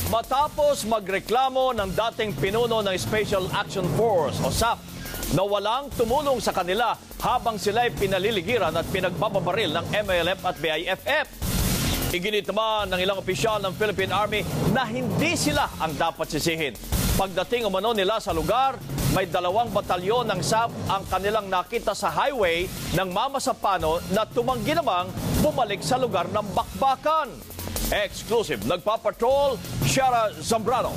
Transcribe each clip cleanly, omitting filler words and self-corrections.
Matapos magreklamo ng dating pinuno ng Special Action Force o SAF na walang tumulong sa kanila habang sila'y pinaliligiran at pinagbababaril ng MILF at BIFF. Iginit naman ng ilang opisyal ng Philippine Army na hindi sila ang dapat sisihin. Pagdating umano nila sa lugar, may 2 batalyon ng SAF ang kanilang nakita sa highway ng Mama Sapano na tumanggi namang bumalik sa lugar ng bakbakan. Exclusive, nagpapatrol, Shara Zambrano.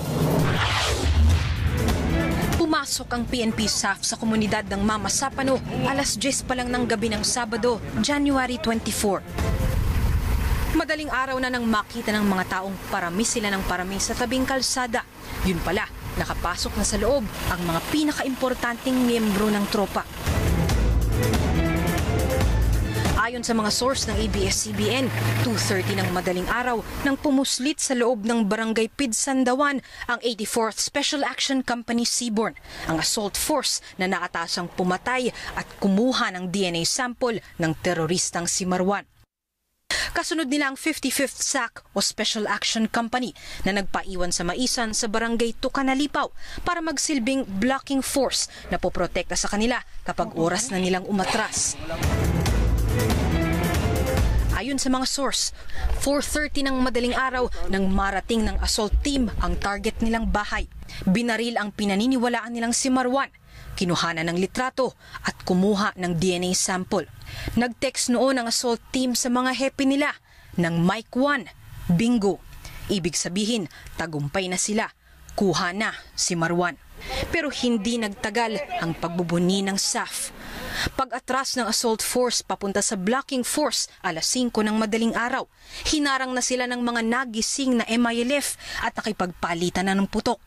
Pumasok ang PNP SAF sa komunidad ng Mama Sapano alas 10 pa lang ng gabi ng Sabado, January 24. Madaling araw na nang makita ng mga taong parami sila ng parami sa tabing kalsada. Yun pala, nakapasok na sa loob ang mga pinakaimportanteng miyembro ng tropa. Ayon sa mga source ng ABS-CBN, 2:30 ng madaling araw nang pumuslit sa loob ng Barangay Pidsandawan ang 84th Special Action Company Seabourn, ang assault force na naatasang pumatay at kumuha ng DNA sample ng teroristang si Marwan. Kasunod nila ang 55th SAC o Special Action Company na nagpaiwan sa Maisan sa Barangay Tucanalipaw para magsilbing blocking force na poprotekta sa kanila kapag oras na nilang umatras. Ayon sa mga source, 4:30 ng madaling araw nang marating ng assault team ang target nilang bahay. Binaril ang pinaniniwalaan nilang si Marwan, kinuhanan ng litrato at kumuha ng DNA sample. Nag-text noon ang assault team sa mga hepe nila ng Mike 1, bingo. Ibig sabihin, tagumpay na sila, kuha na si Marwan. Pero hindi nagtagal ang pagbubuni ng SAF. Pag-atras ng assault force papunta sa blocking force alas 5 ng madaling araw, hinarang na sila ng mga nagising na MILF at nakipagpalitan na ng putok.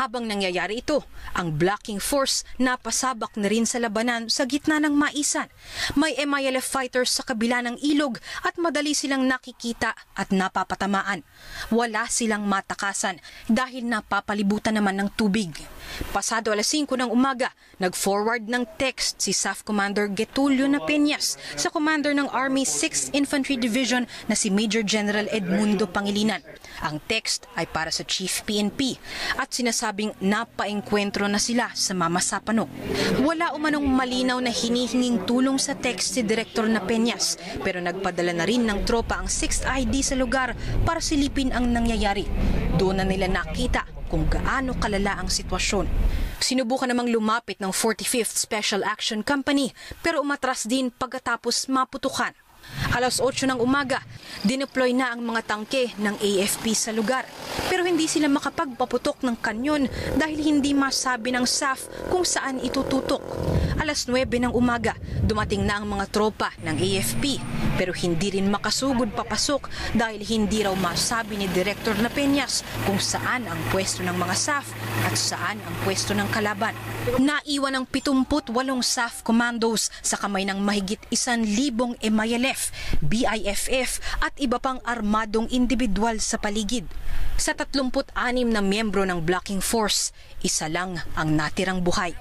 Habang nangyayari ito, ang blocking force napasabak na rin sa labanan sa gitna ng Maisan. May MILF fighters sa kabila ng ilog at madali silang nakikita at napapatamaan. Wala silang matakasan dahil napapalibutan naman ng tubig. Pasado alas 5 ng umaga, nag-forward ng text si SAF Commander Getulio Napeñas sa commander ng Army 6th Infantry Division na si Major General Edmundo Pangilinan. Ang text ay para sa Chief PNP at sinasabing napaengkwentro na sila sa Mama Sapano. Wala umanong malinaw na hinihinging tulong sa text si Director Napeñas, pero nagpadala na rin ng tropa ang 6th ID sa lugar para silipin ang nangyayari. Doon na nila nakita kung gaano kalala ang sitwasyon. Sinubukan namang lumapit ng 45th Special Action Company pero umatras din pagkatapos maputukan. Alas 8 ng umaga, dineploy na ang mga tangke ng AFP sa lugar. Pero hindi sila makapagpaputok ng kanyon dahil hindi masabi ng SAF kung saan itututok. Alas 9 ng umaga, dumating na ang mga tropa ng AFP. Pero hindi rin makasugod papasok dahil hindi raw masabi ni Director Napeñas kung saan ang pwesto ng mga SAF at saan ang pwesto ng kalaban. Naiwan ang 78 SAF commandos sa kamay ng mahigit 1,000 MILF, BIFF at iba pang armadong individual sa paligid. Sa 36 na miyembro ng blocking force, isa lang ang natirang buhay.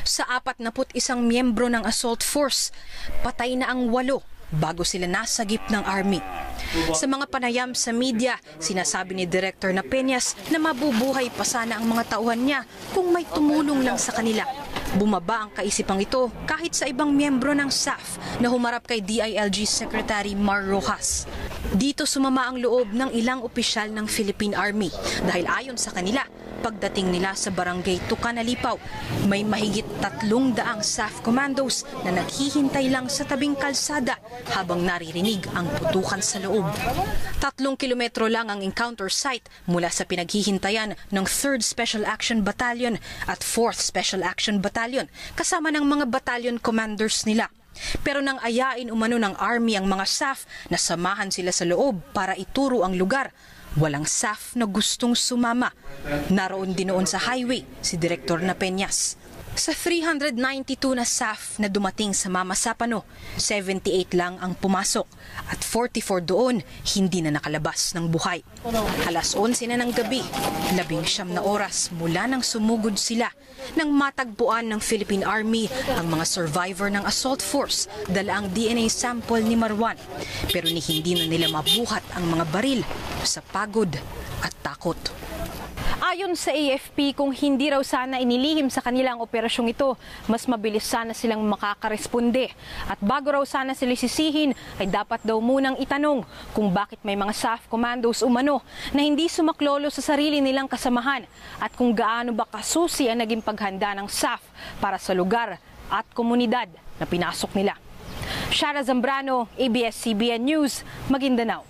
Sa 41 miyembro ng assault force, patay na ang 8 bago sila nasagip ng Army. Sa mga panayam sa media, sinasabi ni Director Napeñas na mabubuhay pa sana ang mga tauhan niya kung may tumulong lang sa kanila. Bumaba ang kaisipang ito kahit sa ibang miyembro ng SAF na humarap kay DILG Secretary Mar Rojas. Dito sumama ang loob ng ilang opisyal ng Philippine Army dahil ayon sa kanila, pagdating nila sa Barangay Tucanalipaw, may mahigit 300 SAF commandos na naghihintay lang sa tabing kalsada habang naririnig ang putukan sa loob. 3 kilometro lang ang encounter site mula sa pinaghihintayan ng 3rd Special Action Battalion at 4th Special Action Battalion kasama ng mga battalion commanders nila. Pero nang ayain umano ng Army ang mga SAF na samahan sila sa loob para ituro ang lugar, walang SAF na gustong sumama. Naroon din noon sa highway si Director Napeñas. Sa 392 na SAF na dumating sa Mama Sapano, 78 lang ang pumasok at 44 doon hindi na nakalabas ng buhay. Alas 11 na ng gabi, 19 na oras mula nang sumugod sila nang matagpuan ng Philippine Army ang mga survivor ng assault force, dala ang DNA sample ni Marwan. Pero hindi na nila mabuhat ang mga baril sa pagod at takot. Ayon sa AFP, kung hindi raw sana inilihim sa kanila ang operasyong ito, mas mabilis sana silang makakaresponde. At bago raw sana sila sisihin, ay dapat daw munang itanong kung bakit may mga SAF commandos umano na hindi sumaklolo sa sarili nilang kasamahan at kung gaano ba kasusi ang naging paghanda ng SAF para sa lugar at komunidad na pinasok nila. Shara Zambrano, ABS-CBN News, Maguindanao.